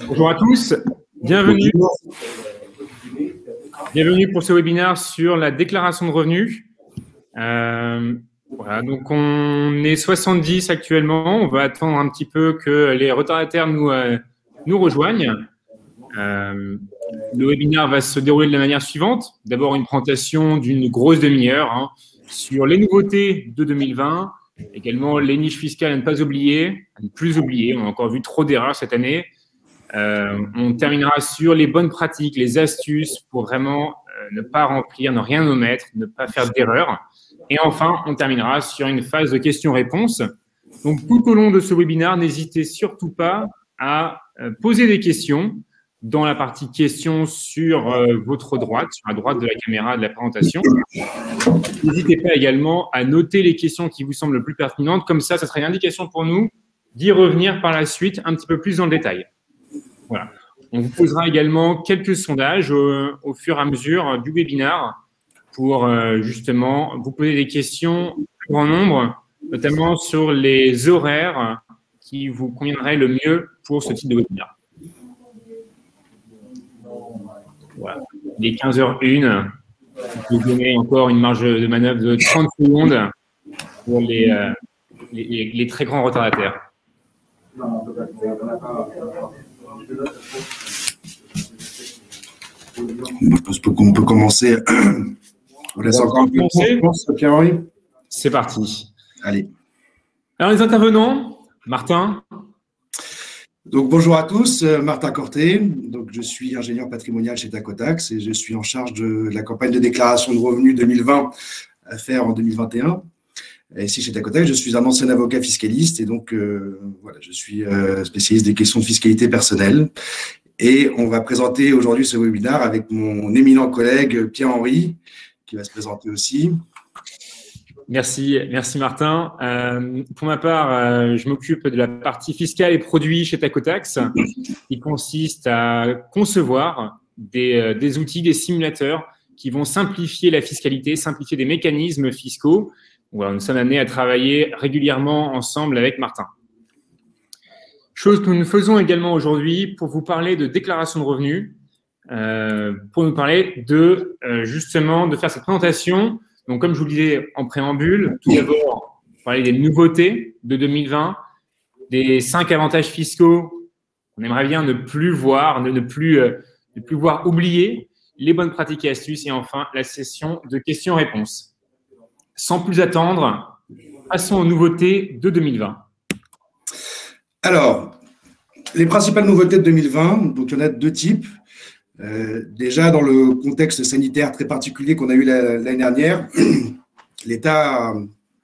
Bonjour à tous, bienvenue pour ce webinaire sur la déclaration de revenus. Voilà, donc on est 70 actuellement, on va attendre un petit peu que les retardataires nous rejoignent. Le webinaire va se dérouler de la manière suivante. D'abord une présentation d'une grosse demi-heure sur les nouveautés de 2020, également les niches fiscales à ne pas oublier, à ne plus oublier, on a encore vu trop d'erreurs cette année. On terminera sur les bonnes pratiques, les astuces pour vraiment ne pas remplir, ne rien omettre, ne pas faire d'erreurs. Et enfin, on terminera sur une phase de questions-réponses. Donc, tout au long de ce webinaire, n'hésitez surtout pas à poser des questions dans la partie questions sur votre droite, sur la droite de la caméra de la présentation. N'hésitez pas également à noter les questions qui vous semblent le plus pertinentes. Comme ça sera une indication pour nous d'y revenir par la suite un petit peu plus dans le détail. Voilà. On vous posera également quelques sondages au fur et à mesure du webinaire pour justement vous poser des questions en grand nombre, notamment sur les horaires qui vous conviendraient le mieux pour ce type de webinaire. Voilà. Il est 15h01. Je vous donner encore une marge de manœuvre de 30 secondes pour les très grands retardataires. Je pense qu'on peut commencer. On laisse encore un peu de temps, Pierre-Henri. C'est parti. Allez. Alors, les intervenants, Martin. Donc, bonjour à tous, Martin Corté. Donc, je suis ingénieur patrimonial chez Tacotax et je suis en charge de la campagne de déclaration de revenus 2020 à faire en 2021. Et ici, chez Tacotax, je suis un ancien avocat fiscaliste et donc, voilà, je suis spécialiste des questions de fiscalité personnelle. Et on va présenter aujourd'hui ce webinaire avec mon éminent collègue Pierre-Henri, qui va se présenter aussi. Merci Martin. Pour ma part, je m'occupe de la partie fiscale et produits chez Tacotax, qui consiste à concevoir des outils, des simulateurs qui vont simplifier la fiscalité, simplifier des mécanismes fiscaux. Voilà, nous sommes amenés à travailler régulièrement ensemble avec Martin. Chose que nous faisons également aujourd'hui pour vous parler de déclaration de revenus, pour nous parler de justement de faire cette présentation. Donc, comme je vous le disais en préambule, tout d'abord, parler des nouveautés de 2020, des 5 avantages fiscaux qu'on aimerait bien ne plus voir, ne plus voir oublier, les bonnes pratiques et astuces, et enfin, la session de questions-réponses. Sans plus attendre, passons aux nouveautés de 2020. Alors, les principales nouveautés de 2020, donc il y en a de deux types. Déjà, dans le contexte sanitaire très particulier qu'on a eu l'année dernière, l'État a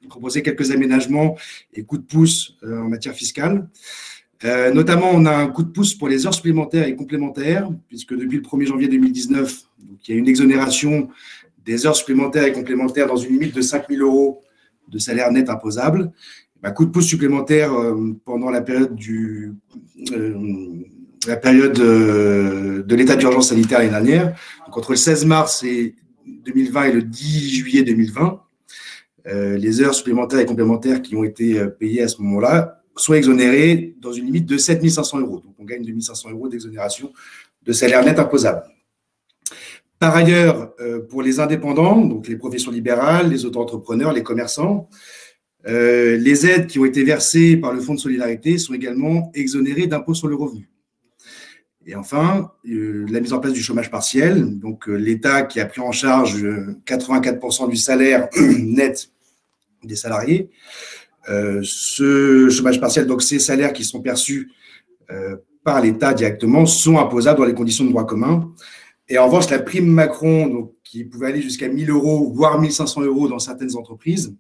proposé quelques aménagements et coups de pouce en matière fiscale. Notamment, on a un coup de pouce pour les heures supplémentaires et complémentaires, puisque depuis le 1er janvier 2019, donc, il y a une exonération des heures supplémentaires et complémentaires dans une limite de 5 000 € de salaire net imposable. Coup de pouce supplémentaire pendant la période de l'état d'urgence sanitaire l'année dernière, donc entre le 16 mars 2020 et le 10 juillet 2020, les heures supplémentaires et complémentaires qui ont été payées à ce moment-là sont exonérées dans une limite de 7 500 €. Donc, on gagne 2 500 € d'exonération de salaire net imposable. Par ailleurs, pour les indépendants, donc les professions libérales, les auto-entrepreneurs, les commerçants, les aides qui ont été versées par le Fonds de solidarité sont également exonérées d'impôt sur le revenu. Et enfin, la mise en place du chômage partiel, donc l'État qui a pris en charge 84% du salaire net des salariés. Ce chômage partiel, donc ces salaires qui sont perçus par l'État directement, sont imposables dans les conditions de droit commun. Et en revanche, la prime Macron, donc, qui pouvait aller jusqu'à 1 000 €, voire 1 500 € dans certaines entreprises,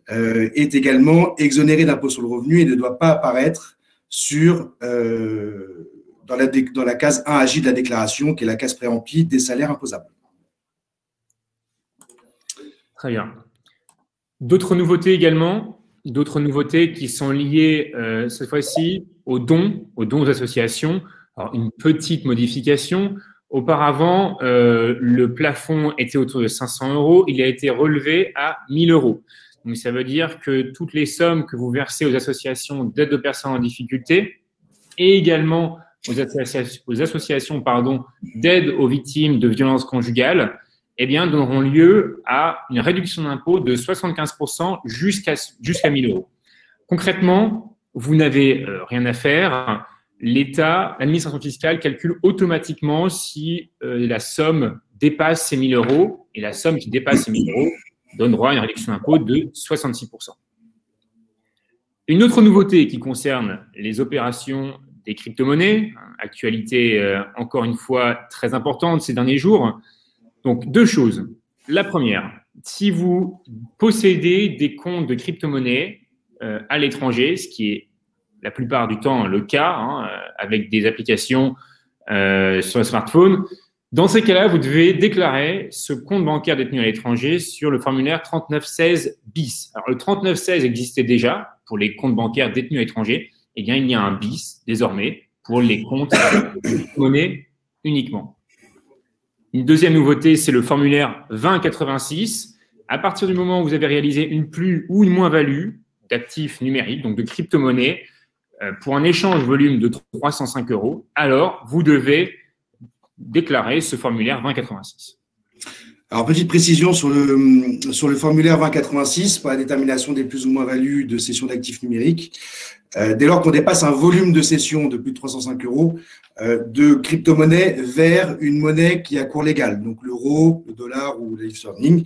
est également exonérée d'impôt sur le revenu et ne doit pas apparaître dans la case 1AJ de la déclaration, qui est la case pré-remplie des salaires imposables. Très bien. D'autres nouveautés également, d'autres nouveautés qui sont liées cette fois-ci aux dons aux associations. Alors, une petite modification. Auparavant, le plafond était autour de 500 €. Il a été relevé à 1 000 €. Donc, ça veut dire que toutes les sommes que vous versez aux associations d'aide aux personnes en difficulté et également aux associations d'aide aux victimes de violences conjugales, eh bien, donneront lieu à une réduction d'impôt de 75% jusqu'à 1 000 euros. Concrètement, vous n'avez rien à faire. L'État, l'administration fiscale calcule automatiquement si la somme dépasse ces 1 000 euros, et la somme qui dépasse ces 1 000 euros donne droit à une réduction d'impôt de 66%. Une autre nouveauté qui concerne les opérations des crypto-monnaies, actualité encore une fois très importante ces derniers jours. Donc, deux choses. La première, si vous possédez des comptes de crypto-monnaies à l'étranger, ce qui est la plupart du temps le cas, avec des applications sur le smartphone, dans ces cas-là, vous devez déclarer ce compte bancaire détenu à l'étranger sur le formulaire 3916 bis. Alors, le 3916 existait déjà pour les comptes bancaires détenus à l'étranger. Eh bien, il y a un bis désormais pour les comptes de monnaie uniquement. Une deuxième nouveauté, c'est le formulaire 2086. À partir du moment où vous avez réalisé une plus ou une moins-value d'actifs numériques, donc de crypto-monnaies, pour un échange volume de 305 euros, alors vous devez déclarer ce formulaire 2086. Alors, petite précision sur le formulaire 2086 pour la détermination des plus ou moins-values de cession d'actifs numériques. Dès lors qu'on dépasse un volume de cession de plus de 305 euros de crypto-monnaie vers une monnaie qui a cours légal, donc l'euro, le dollar ou le livre sterling,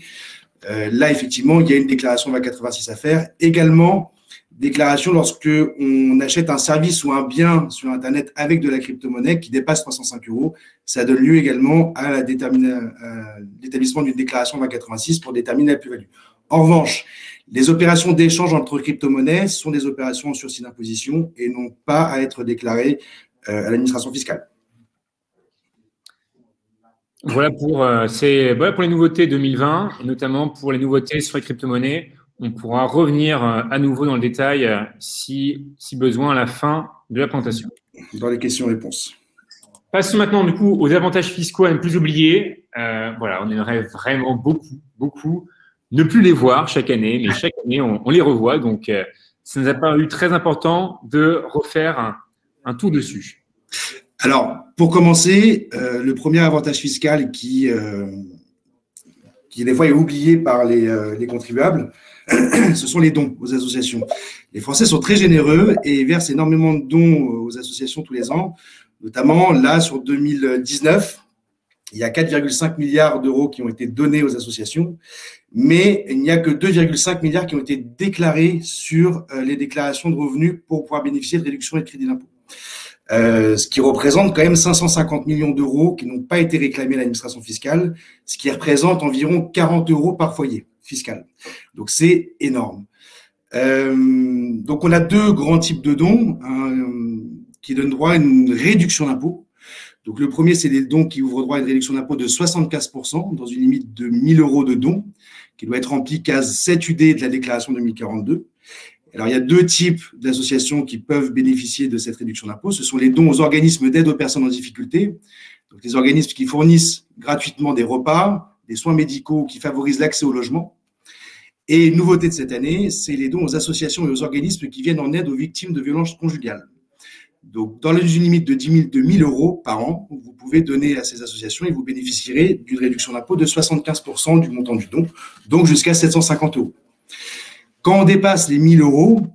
là, effectivement, il y a une déclaration 2086 à faire. Également, déclaration lorsque on achète un service ou un bien sur Internet avec de la crypto-monnaie qui dépasse 305 euros. Ça donne lieu également à l'établissement d'une déclaration 2086 pour déterminer la plus-value. En revanche, les opérations d'échange entre crypto-monnaies sont des opérations en sursis d'imposition et n'ont pas à être déclarées à l'administration fiscale. Voilà pour les nouveautés 2020, et notamment pour les nouveautés sur les crypto-monnaies. On pourra revenir à nouveau dans le détail si besoin à la fin de la présentation. Dans les questions-réponses. Passons maintenant du coup aux avantages fiscaux à ne plus oublier. On aimerait vraiment beaucoup ne plus les voir chaque année, mais chaque année on les revoit. Donc, ça nous a paru très important de refaire un tour dessus. Alors, pour commencer, le premier avantage fiscal qui des fois est oublié par les contribuables, ce sont les dons aux associations. Les Français sont très généreux et versent énormément de dons aux associations tous les ans. Notamment, là, sur 2019, il y a 4,5 milliards d'euros qui ont été donnés aux associations, mais il n'y a que 2,5 milliards qui ont été déclarés sur les déclarations de revenus pour pouvoir bénéficier de réduction et de crédit d'impôt. Ce qui représente quand même 550 millions d'euros qui n'ont pas été réclamés à l'administration fiscale, ce qui représente environ 40 euros par foyer fiscal. Donc, c'est énorme. Donc, on a deux grands types de dons qui donnent droit à une réduction d'impôt. Donc, le premier, c'est les dons qui ouvrent droit à une réduction d'impôt de 75% dans une limite de 1 000 euros de dons qui doit être remplie case 7 UD de la déclaration 2042. Alors, il y a deux types d'associations qui peuvent bénéficier de cette réduction d'impôt. Ce sont les dons aux organismes d'aide aux personnes en difficulté, donc les organismes qui fournissent gratuitement des repas, des soins médicaux qui favorisent l'accès au logement. Et une nouveauté de cette année, c'est les dons aux associations et aux organismes qui viennent en aide aux victimes de violences conjugales. Donc, dans une limite de 1 000 euros par an, vous pouvez donner à ces associations et vous bénéficierez d'une réduction d'impôt de 75% du montant du don, donc jusqu'à 750 euros. Quand on dépasse les 1 000 euros,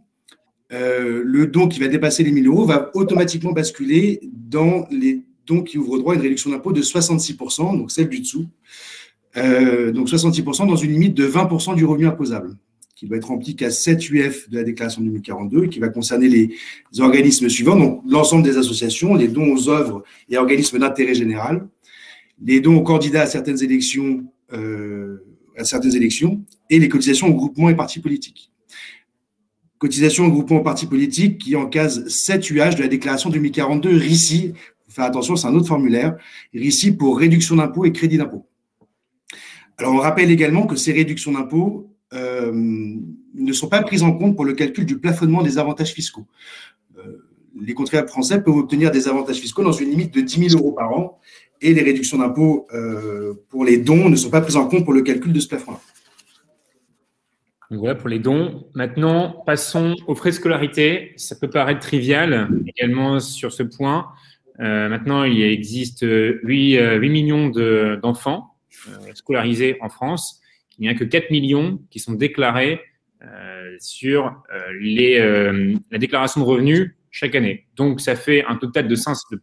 le don qui va dépasser les 1 000 euros va automatiquement basculer dans les dons qui ouvrent droit à une réduction d'impôt de 66%, donc celle du dessous. Donc 66% dans une limite de 20% du revenu imposable, qui doit être rempli qu'à 7 UF de la déclaration 2042 et qui va concerner les organismes suivants, donc l'ensemble des associations, les dons aux œuvres et organismes d'intérêt général, les dons aux candidats à certaines élections et les cotisations aux groupements et partis politiques. Cotisations aux groupements et partis politiques qui, en case 7 UH de la déclaration 2042, RICI, il faut faire attention, c'est un autre formulaire, RICI pour réduction d'impôt et crédit d'impôt. Alors, on rappelle également que ces réductions d'impôt ne sont pas prises en compte pour le calcul du plafonnement des avantages fiscaux. Les contribuables français peuvent obtenir des avantages fiscaux dans une limite de 10 000 euros par an et les réductions d'impôt pour les dons ne sont pas prises en compte pour le calcul de ce plafond-là. Donc voilà pour les dons. Maintenant, passons aux frais de scolarité. Ça peut paraître trivial également sur ce point. Maintenant, il existe 8 millions d'enfants scolarisés en France. Il n'y a que 4 millions qui sont déclarés sur la déclaration de revenus chaque année. Donc, ça fait un total de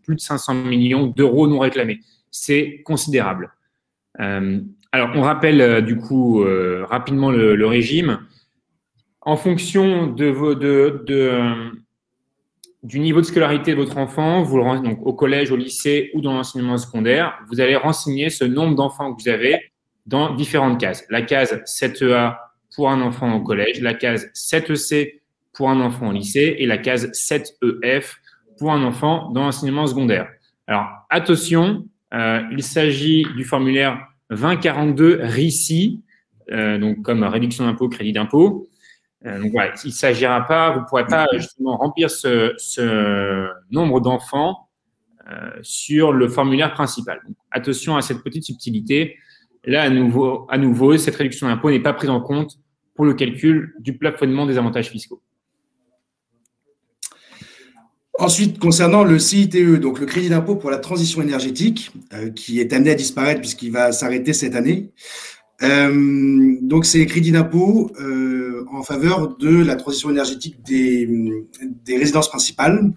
plus de 500 millions d'euros non réclamés. C'est considérable. Alors, on rappelle du coup rapidement le régime. En fonction du niveau de scolarité de votre enfant, vous le rendez donc au collège, au lycée ou dans l'enseignement secondaire, vous allez renseigner ce nombre d'enfants que vous avez dans différentes cases. La case 7EA pour un enfant au collège, la case 7EC pour un enfant au lycée et la case 7EF pour un enfant dans l'enseignement secondaire. Alors, attention, il s'agit du formulaire 2042 RICI, donc comme réduction d'impôt, crédit d'impôt. Donc voilà, il ne s'agira pas, vous ne pourrez pas justement remplir ce nombre d'enfants sur le formulaire principal. Donc, attention à cette petite subtilité. Là, à nouveau, cette réduction d'impôt n'est pas prise en compte pour le calcul du plafonnement des avantages fiscaux. Ensuite, concernant le CITE, donc le crédit d'impôt pour la transition énergétique, qui est amené à disparaître puisqu'il va s'arrêter cette année. Donc, c'est les crédits d'impôt en faveur de la transition énergétique des résidences principales.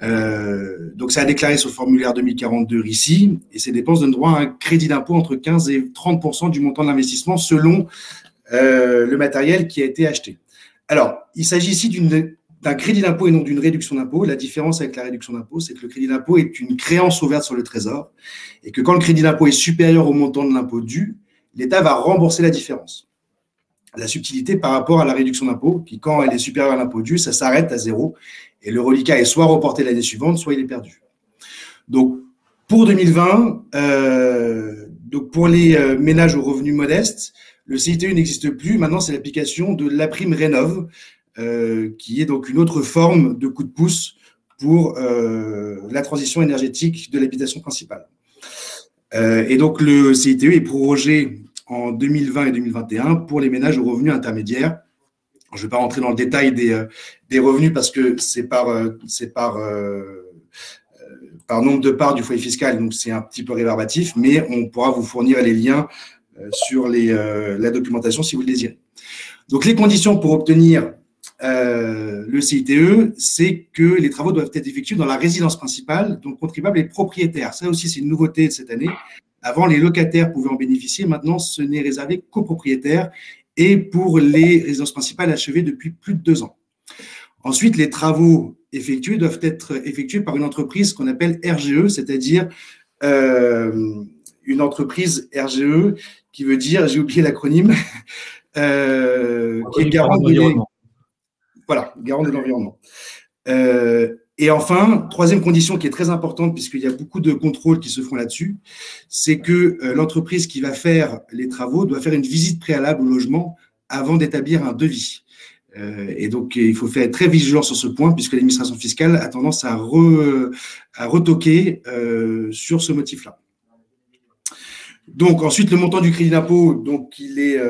Donc, ça a déclaré sur le formulaire 2042 RICI et ces dépenses donnent droit à un crédit d'impôt entre 15 et 30% du montant de l'investissement selon le matériel qui a été acheté. Alors, il s'agit ici d'un crédit d'impôt et non d'une réduction d'impôt. La différence avec la réduction d'impôt, c'est que le crédit d'impôt est une créance ouverte sur le trésor et que quand le crédit d'impôt est supérieur au montant de l'impôt dû, l'État va rembourser la différence. La subtilité par rapport à la réduction d'impôt, qui, quand elle est supérieure à l'impôt dû, ça s'arrête à zéro et le reliquat est soit reporté l'année suivante, soit il est perdu. Donc, pour 2020, donc pour les ménages aux revenus modestes, le CITE n'existe plus. Maintenant, c'est l'application de l'Aprime-Rénov', qui est donc une autre forme de coup de pouce pour la transition énergétique de l'habitation principale. Et donc, le CITE est prorogé en 2020 et 2021 pour les ménages aux revenus intermédiaires. Je ne vais pas rentrer dans le détail des revenus parce que c'est par nombre de parts du foyer fiscal, donc c'est un petit peu rébarbatif, mais on pourra vous fournir les liens sur la documentation si vous le désirez. Donc, les conditions pour obtenir le CITE, c'est que les travaux doivent être effectués dans la résidence principale, dont le contribuable est propriétaire. Ça aussi, c'est une nouveauté de cette année. Avant, les locataires pouvaient en bénéficier. Maintenant, ce n'est réservé qu'aux propriétaires et pour les résidences principales achevées depuis plus de 2 ans. Ensuite, les travaux effectués doivent être effectués par une entreprise qu'on appelle RGE, c'est-à-dire une entreprise RGE qui veut dire, j'ai oublié l'acronyme, qui est garant de l'environnement. Voilà, garant de l'environnement. Et enfin, troisième condition qui est très importante, puisqu'il y a beaucoup de contrôles qui se font là-dessus, c'est que l'entreprise qui va faire les travaux doit faire une visite préalable au logement avant d'établir un devis. Et donc, il faut faire très vigilant sur ce point, puisque l'administration fiscale a tendance à retoquer sur ce motif-là. Donc, ensuite, le montant du crédit d'impôt, donc il est…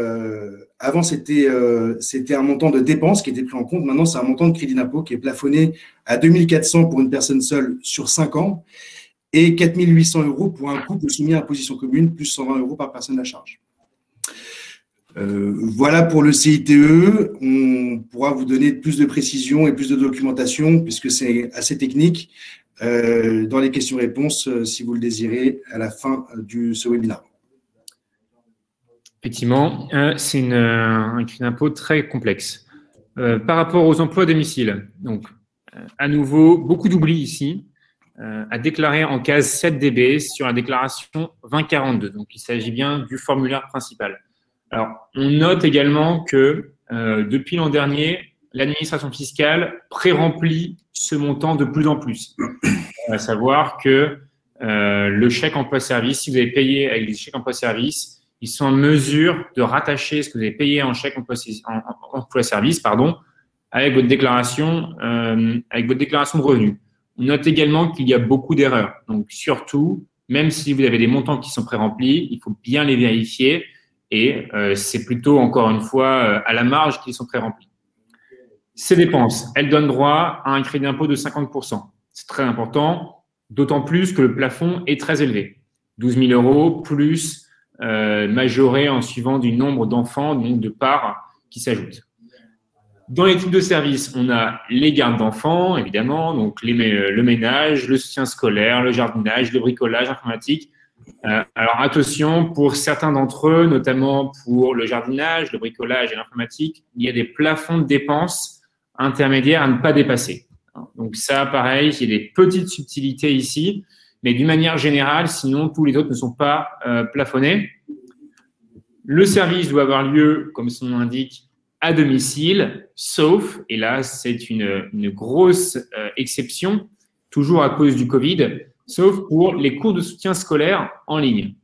avant, c'était un montant de dépenses qui était pris en compte. Maintenant, c'est un montant de crédit d'impôt qui est plafonné à 2 400 pour une personne seule sur 5 ans et 4 800 € pour un couple soumis à imposition commune, plus 120 € par personne à charge. Voilà pour le CITE. On pourra vous donner plus de précisions et plus de documentation puisque c'est assez technique dans les questions-réponses si vous le désirez à la fin de ce webinaire. Effectivement, c'est un crédit d'impôt très complexe. Par rapport aux emplois à domicile, donc à nouveau, beaucoup d'oubli ici, à déclarer en case 7DB sur la déclaration 2042. Donc, il s'agit bien du formulaire principal. Alors, on note également que depuis l'an dernier, l'administration fiscale pré-remplit ce montant de plus en plus. À savoir que le chèque emploi-service, si vous avez payé avec les chèques emploi-service, ils sont en mesure de rattacher ce que vous avez payé en chèque emploi-service, avec votre déclaration de revenus. On note également qu'il y a beaucoup d'erreurs. Donc, surtout, même si vous avez des montants qui sont pré-remplis, il faut bien les vérifier et c'est plutôt, encore une fois, à la marge qu'ils sont pré-remplis. Ces dépenses, elles donnent droit à un crédit d'impôt de 50%. C'est très important, d'autant plus que le plafond est très élevé. 12 000 € plus majoré en suivant du nombre d'enfants, du nombre de parts qui s'ajoutent. Dans les types de services, on a les gardes d'enfants, évidemment, donc le ménage, le soutien scolaire, le jardinage, le bricolage, l'informatique. Alors attention, pour certains d'entre eux, notamment pour le jardinage, le bricolage et l'informatique, il y a des plafonds de dépenses intermédiaires à ne pas dépasser. Donc ça, pareil, il y a des petites subtilités ici, mais d'une manière générale, sinon tous les autres ne sont pas plafonnés. Le service doit avoir lieu, comme son nom l'indique, à domicile, sauf, et là c'est une grosse exception, toujours à cause du Covid, sauf pour les cours de soutien scolaire en ligne.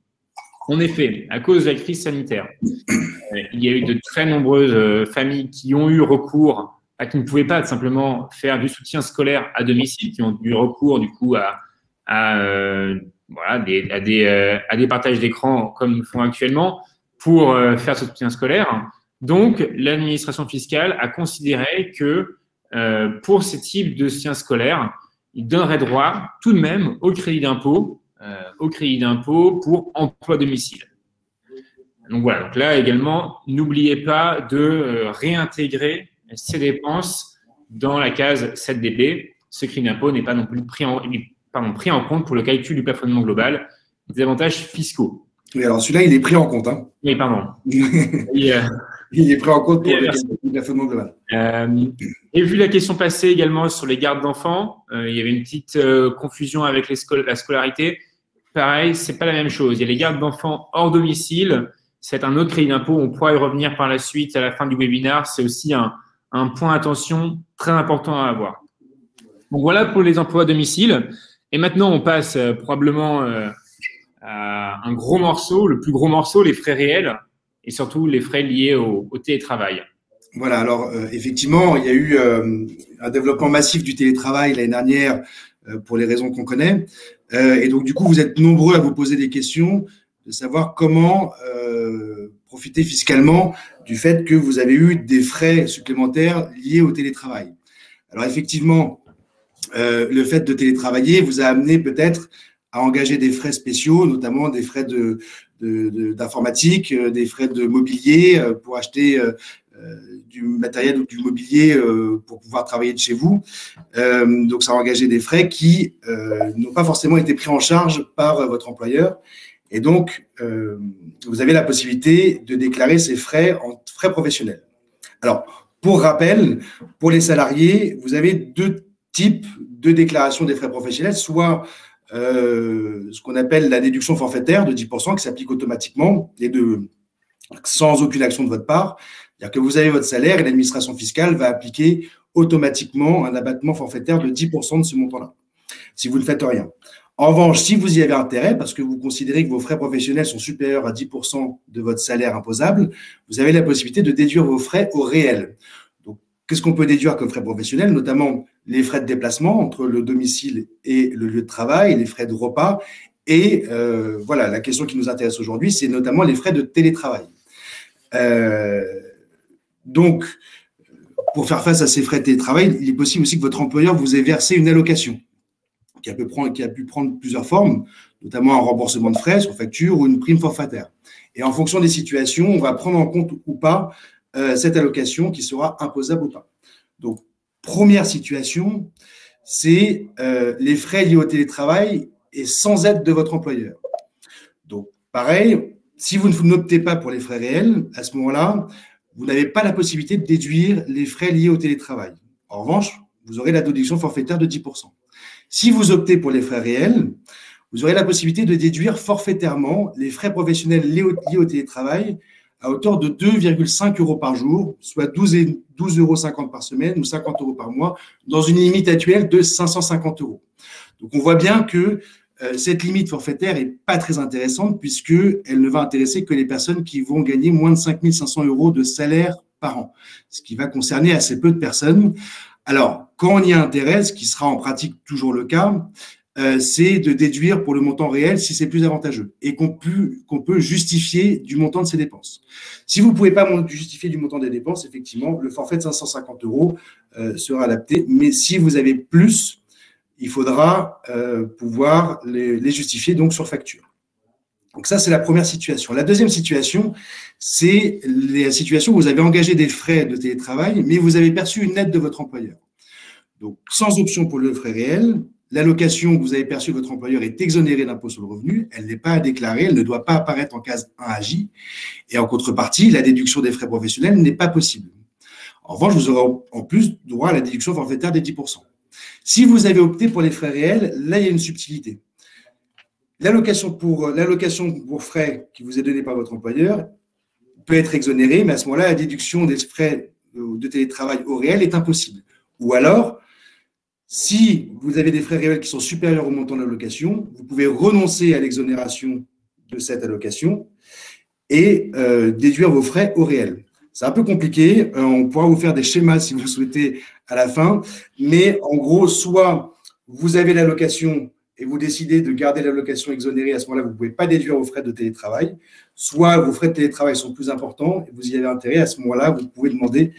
En effet, à cause de la crise sanitaire, il y a eu de très nombreuses familles qui ont eu recours, qui ne pouvaient pas simplement faire du soutien scolaire à domicile, qui ont eu recours du coup à des partages d'écran comme nous font actuellement pour faire ce soutien scolaire. Donc, l'administration fiscale a considéré que pour ce type de soutien scolaire, il donnerait droit tout de même au crédit d'impôt pour emploi à domicile. Donc voilà, donc là également, n'oubliez pas de réintégrer ces dépenses dans la case 7DP. Ce crédit d'impôt n'est pas non plus pris en compte pour le calcul du plafonnement global des avantages fiscaux. Oui, alors celui-là, il est pris en compte. Hein. Oui, pardon. Il est pris en compte pour le plafonnement global. Et vu la question passée également sur les gardes d'enfants, il y avait une petite confusion avec la scolarité. Pareil, c'est pas la même chose. Il y a les gardes d'enfants hors domicile. C'est un autre crédit d'impôt. On pourra y revenir par la suite à la fin du webinaire. C'est aussi un point d'attention très important à avoir. Donc voilà pour les emplois à domicile. Et maintenant, on passe probablement à un gros morceau, le plus gros morceau, les frais réels et surtout les frais liés au télétravail. Voilà, alors effectivement, il y a eu un développement massif du télétravail l'année dernière pour les raisons qu'on connaît. Et donc, du coup, vous êtes nombreux à vous poser des questions de savoir comment profiter fiscalement du fait que vous avez eu des frais supplémentaires liés au télétravail. Alors, effectivement, le fait de télétravailler vous a amené peut-être à engager des frais spéciaux, notamment des frais d'informatique, des frais de mobilier pour acheter du matériel ou du mobilier pour pouvoir travailler de chez vous. Donc, ça a engagé des frais qui n'ont pas forcément été pris en charge par votre employeur. Et donc, vous avez la possibilité de déclarer ces frais en frais professionnels. Alors, pour rappel, pour les salariés, vous avez deux types de déclaration des frais professionnels, soit ce qu'on appelle la déduction forfaitaire de 10% qui s'applique automatiquement et sans aucune action de votre part. C'est-à-dire que vous avez votre salaire et l'administration fiscale va appliquer automatiquement un abattement forfaitaire de 10% de ce montant-là, si vous ne faites rien. En revanche, si vous y avez intérêt, parce que vous considérez que vos frais professionnels sont supérieurs à 10% de votre salaire imposable, vous avez la possibilité de déduire vos frais au réel. Donc, qu'est-ce qu'on peut déduire comme frais professionnels? Notamment les frais de déplacement entre le domicile et le lieu de travail, les frais de repas. Et voilà, la question qui nous intéresse aujourd'hui, c'est notamment les frais de télétravail. Donc, pour faire face à ces frais de télétravail, il est possible aussi que votre employeur vous ait versé une allocation qui a pu prendre plusieurs formes, notamment un remboursement de frais sur facture ou une prime forfaitaire. Et en fonction des situations, on va prendre en compte ou pas cette allocation qui sera imposable ou pas. Donc, première situation, c'est les frais liés au télétravail et sans aide de votre employeur. Donc, pareil, si vous n'optez pas pour les frais réels, à ce moment-là, vous n'avez pas la possibilité de déduire les frais liés au télétravail. En revanche, vous aurez la déduction forfaitaire de 10%. Si vous optez pour les frais réels, vous aurez la possibilité de déduire forfaitairement les frais professionnels liés au télétravail à hauteur de 2,5 € par jour, soit 12,50 € par semaine ou 50 € par mois, dans une limite actuelle de 550 €. Donc, on voit bien que cette limite forfaitaire n'est pas très intéressante puisqu'elle ne va intéresser que les personnes qui vont gagner moins de 5 500 € de salaire par an, ce qui va concerner assez peu de personnes. Alors, quand on y a intérêt, ce qui sera en pratique toujours le cas, c'est de déduire pour le montant réel si c'est plus avantageux et qu'on peut justifier du montant de ses dépenses. Si vous ne pouvez pas justifier du montant des dépenses, effectivement, le forfait de 550 € sera adapté. Mais si vous avez plus, il faudra pouvoir les justifier donc sur facture. Donc ça, c'est la première situation. La deuxième situation, c'est la situation où vous avez engagé des frais de télétravail, mais vous avez perçu une aide de votre employeur. Donc, sans option pour le frais réel, l'allocation que vous avez perçue de votre employeur est exonérée d'impôt sur le revenu, elle n'est pas à déclarer, elle ne doit pas apparaître en case 1AJ, et en contrepartie, la déduction des frais professionnels n'est pas possible. En revanche, vous aurez en plus droit à la déduction forfaitaire des 10%. Si vous avez opté pour les frais réels, là, il y a une subtilité. L'allocation pour frais qui vous est donnée par votre employeur peut être exonérée, mais à ce moment-là, la déduction des frais de télétravail au réel est impossible. Ou alors, si vous avez des frais réels qui sont supérieurs au montant de l'allocation, vous pouvez renoncer à l'exonération de cette allocation et déduire vos frais au réel. C'est un peu compliqué, on pourra vous faire des schémas si vous souhaitez à la fin, mais en gros, soit vous avez l'allocation et vous décidez de garder l'allocation exonérée, à ce moment-là, vous ne pouvez pas déduire vos frais de télétravail, soit vos frais de télétravail sont plus importants et vous y avez intérêt, à ce moment-là, vous pouvez demander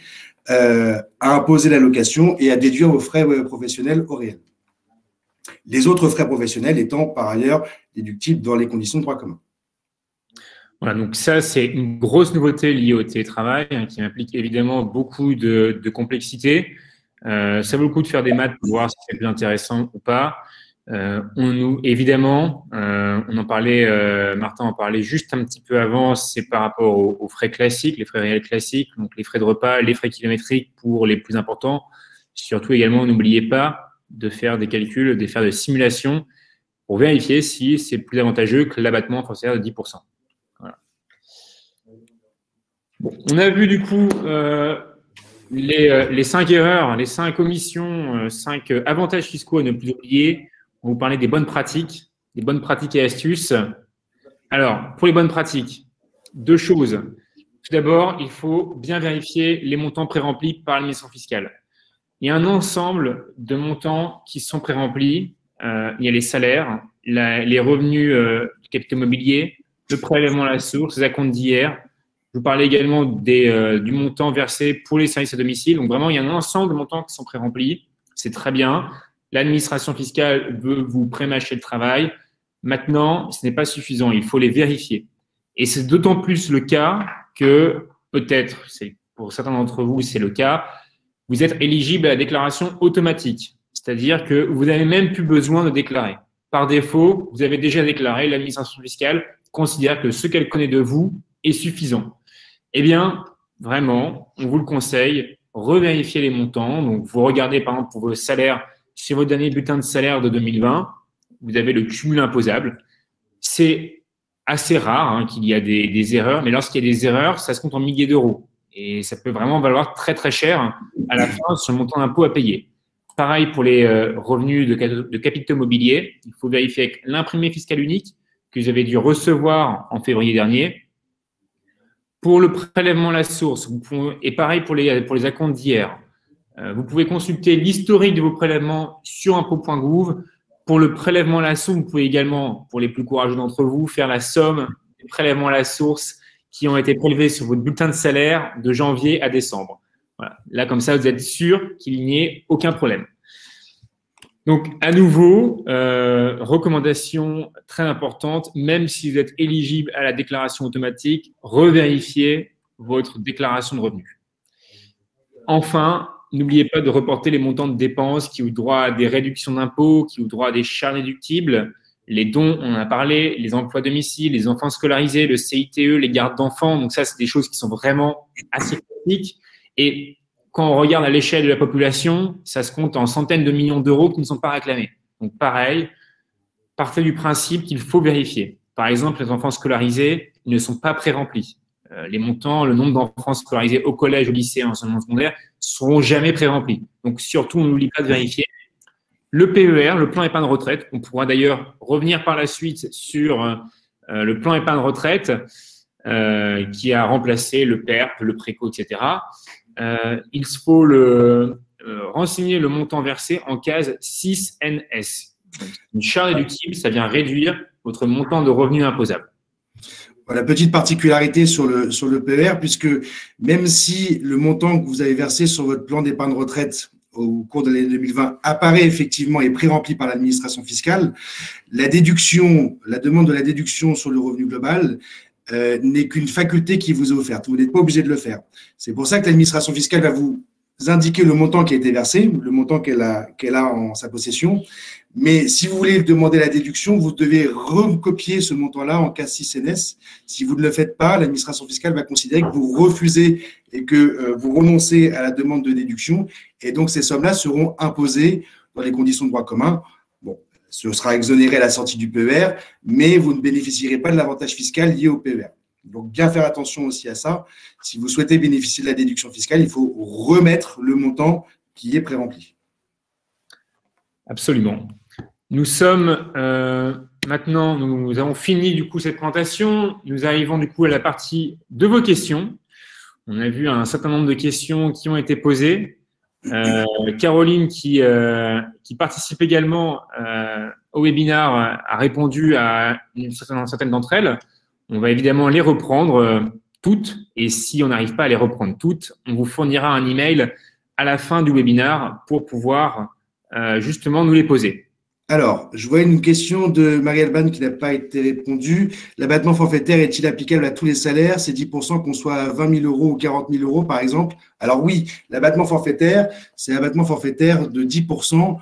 à imposer l'allocation et à déduire vos frais professionnels au réel. Les autres frais professionnels étant par ailleurs déductibles dans les conditions de droit commun. Voilà, donc ça, c'est une grosse nouveauté liée au télétravail qui implique évidemment beaucoup de complexité. Ça vaut le coup de faire des maths pour voir si c'est plus intéressant ou pas. Évidemment, on en parlait, Martin en parlait juste un petit peu avant, c'est par rapport aux frais classiques, les frais réels classiques, donc les frais de repas, les frais kilométriques pour les plus importants. Surtout également, n'oubliez pas de faire des calculs, de faire des simulations pour vérifier si c'est plus avantageux que l'abattement forfaitaire de 10%. Voilà. Bon, on a vu du coup les 5 erreurs, les 5 omissions, 5 avantages fiscaux à ne plus oublier. On va vous parler des bonnes pratiques et astuces. Alors, pour les bonnes pratiques, 2 choses. Tout d'abord, il faut bien vérifier les montants pré-remplis par l'administration fiscale. Il y a un ensemble de montants qui sont pré-remplis. Il y a les salaires, les revenus du capital mobilier, le prélèvement à la source, les acomptes d'hier. Je vous parlais également du montant versé pour les services à domicile. Donc, vraiment, il y a un ensemble de montants qui sont pré-remplis. C'est très bien. L'administration fiscale veut vous pré-mâcher le travail. Maintenant, ce n'est pas suffisant. Il faut les vérifier. Et c'est d'autant plus le cas que, peut-être, pour certains d'entre vous, c'est le cas, vous êtes éligible à la déclaration automatique. C'est-à-dire que vous n'avez même plus besoin de déclarer. Par défaut, vous avez déjà déclaré, l'administration fiscale considère que ce qu'elle connaît de vous est suffisant. Eh bien, vraiment, on vous le conseille, revérifiez les montants. Donc, vous regardez, par exemple, pour vos salaires, sur votre dernier bulletin de salaire de 2020, vous avez le cumul imposable. C'est assez rare qu'il y a des erreurs, mais lorsqu'il y a des erreurs, ça se compte en milliers d'euros. Et ça peut vraiment valoir très, très cher à la fin sur le montant d'impôt à payer. Pareil pour les revenus de capitaux mobiliers. Il faut vérifier avec l'imprimé fiscal unique que vous avez dû recevoir en février dernier. Pour le prélèvement à la source, et pareil pour les acomptes d'hier, vous pouvez consulter l'historique de vos prélèvements sur impôts.gouv. Pour le prélèvement à la source, vous pouvez également, pour les plus courageux d'entre vous, faire la somme des prélèvements à la source qui ont été prélevés sur votre bulletin de salaire de janvier à décembre. Voilà. Là, comme ça, vous êtes sûr qu'il n'y ait aucun problème. Donc, à nouveau, recommandation très importante, même si vous êtes éligible à la déclaration automatique, revérifiez votre déclaration de revenus. Enfin, n'oubliez pas de reporter les montants de dépenses qui ouvrent droit à des réductions d'impôts, qui ouvrent droit à des charges déductibles, les dons, on en a parlé, les emplois à domicile, les enfants scolarisés, le CITE, les gardes d'enfants. Donc ça, c'est des choses qui sont vraiment assez critiques. Et quand on regarde à l'échelle de la population, ça se compte en centaines de millions d'euros qui ne sont pas réclamés. Donc pareil, partez du principe qu'il faut vérifier. Par exemple, les enfants scolarisés ne sont pas pré-remplis. Les montants, le nombre d'enfants scolarisés au collège, au lycée, en enseignement secondaire, ne seront jamais pré-remplis. Donc surtout, on n'oublie pas de vérifier. Le PER, le plan épargne retraite, on pourra d'ailleurs revenir par la suite sur le plan épargne retraite qui a remplacé le PERP, le Préco, etc. Il faut renseigner le montant versé en case 6NS. Une charge déductible, ça vient réduire votre montant de revenu imposable. Voilà, petite particularité sur le PER, puisque même si le montant que vous avez versé sur votre plan d'épargne retraite au cours de l'année 2020 apparaît effectivement et pré-rempli par l'administration fiscale, la demande de la déduction sur le revenu global n'est qu'une faculté qui vous est offerte. Vous n'êtes pas obligé de le faire. C'est pour ça que l'administration fiscale va vous indiquer le montant qui a été versé, le montant qu'elle a en sa possession. Mais si vous voulez demander la déduction, vous devez recopier ce montant-là en cas 6 NS. Si vous ne le faites pas, l'administration fiscale va considérer que vous refusez et que vous renoncez à la demande de déduction. Et donc, ces sommes-là seront imposées dans les conditions de droit commun. Bon, ce sera exonéré à la sortie du PER, mais vous ne bénéficierez pas de l'avantage fiscal lié au PER. Donc, bien faire attention aussi à ça. Si vous souhaitez bénéficier de la déduction fiscale, il faut remettre le montant qui est pré-rempli. Absolument. Nous sommes maintenant, nous avons fini du coup cette présentation. Nous arrivons du coup à la partie de vos questions. On a vu un certain nombre de questions qui ont été posées. Caroline, qui participe également au webinaire, a répondu à certaines d'entre elles. On va évidemment les reprendre toutes. Et si on n'arrive pas à les reprendre toutes, on vous fournira un email à la fin du webinaire pour pouvoir justement nous les poser. Alors, je vois une question de Marie-Alban qui n'a pas été répondue. L'abattement forfaitaire est-il applicable à tous les salaires? C'est 10% qu'on soit à 20 000 euros ou 40 000 euros, par exemple. Alors oui, l'abattement forfaitaire, c'est un abattement forfaitaire de 10%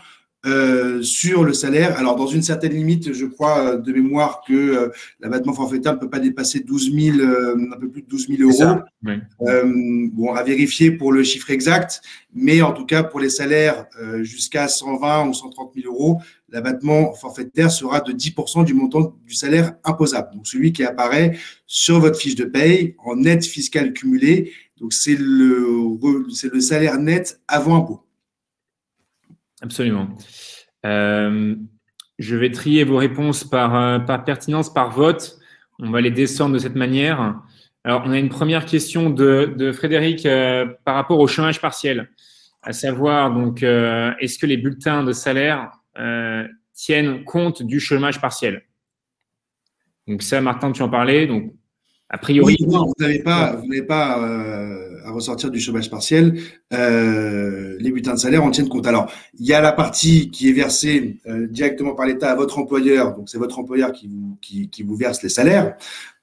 sur le salaire. Alors, dans une certaine limite, je crois de mémoire que l'abattement forfaitaire ne peut pas dépasser 12 000, un peu plus de 12 000 euros. Oui. Bon, à vérifier pour le chiffre exact, mais en tout cas, pour les salaires jusqu'à 120 ou 130 000 euros, l'abattement forfaitaire sera de 10% du montant du salaire imposable. Donc, celui qui apparaît sur votre fiche de paye en net fiscal cumulé. Donc, c'est le salaire net avant impôt. Absolument. Je vais trier vos réponses par pertinence, par vote. On va les descendre de cette manière. Alors, on a une première question de Frédéric par rapport au chômage partiel, à savoir, donc, est-ce que les bulletins de salaire tiennent compte du chômage partiel? Donc ça, Martin, tu en parlais. Donc, a priori… Oui, non, vous n'avez pas à ressortir du chômage partiel. Les bulletins de salaire en tiennent compte. Alors, il y a la partie qui est versée directement par l'État à votre employeur. Donc, c'est votre employeur qui vous verse les salaires.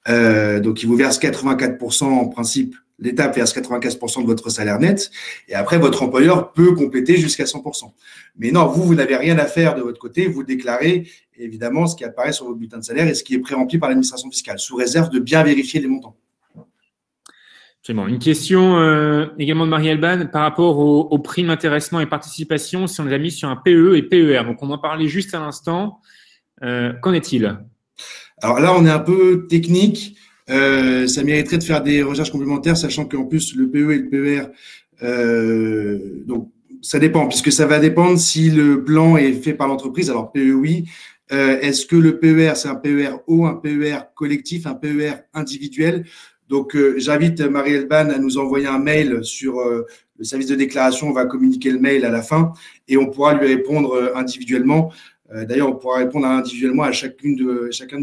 Donc, il vous verse 84% en principe. L'État verse 95% de votre salaire net. Et après, votre employeur peut compléter jusqu'à 100%. Mais non, vous n'avez rien à faire de votre côté. Vous déclarez évidemment ce qui apparaît sur votre bulletin de salaire et ce qui est pré-rempli par l'administration fiscale, sous réserve de bien vérifier les montants. Absolument. Une question également de Marie-Alban par rapport aux primes intéressement et participation, si on les a mis sur un PE et PER. Donc, on en parlait juste à l'instant. Qu'en est-il? Alors là, on est un peu technique. Ça mériterait de faire des recherches complémentaires, sachant qu'en plus, le PE et le PER, donc ça dépend, puisque ça va dépendre si le plan est fait par l'entreprise. Alors, PE, oui. Est-ce que le PER, c'est un PER haut, un PER collectif, un PER individuel? Donc, j'invite Marie-Alban à nous envoyer un mail sur le service de déclaration. On va communiquer le mail à la fin et on pourra lui répondre individuellement. D'ailleurs, on pourra répondre individuellement à chacun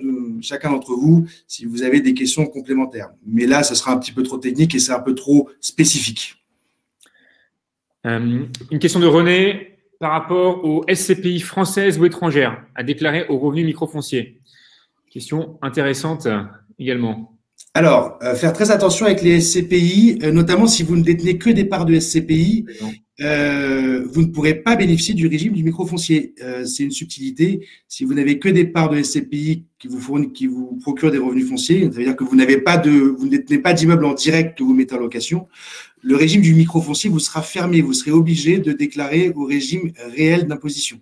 d'entre vous si vous avez des questions complémentaires. Mais là, ce sera un petit peu trop technique et c'est un peu trop spécifique. Une question de René par rapport aux SCPI françaises ou étrangères à déclarer aux revenus microfonciers. Question intéressante également. Alors, faire très attention avec les SCPI, notamment si vous ne détenez que des parts de SCPI, vous ne pourrez pas bénéficier du régime du microfoncier. C'est une subtilité. Si vous n'avez que des parts de SCPI qui vous procurent des revenus fonciers, ça veut dire que vous ne détenez pas d'immeuble en direct que vous mettez en location. Le régime du microfoncier vous sera fermé. Vous serez obligé de déclarer au régime réel d'imposition.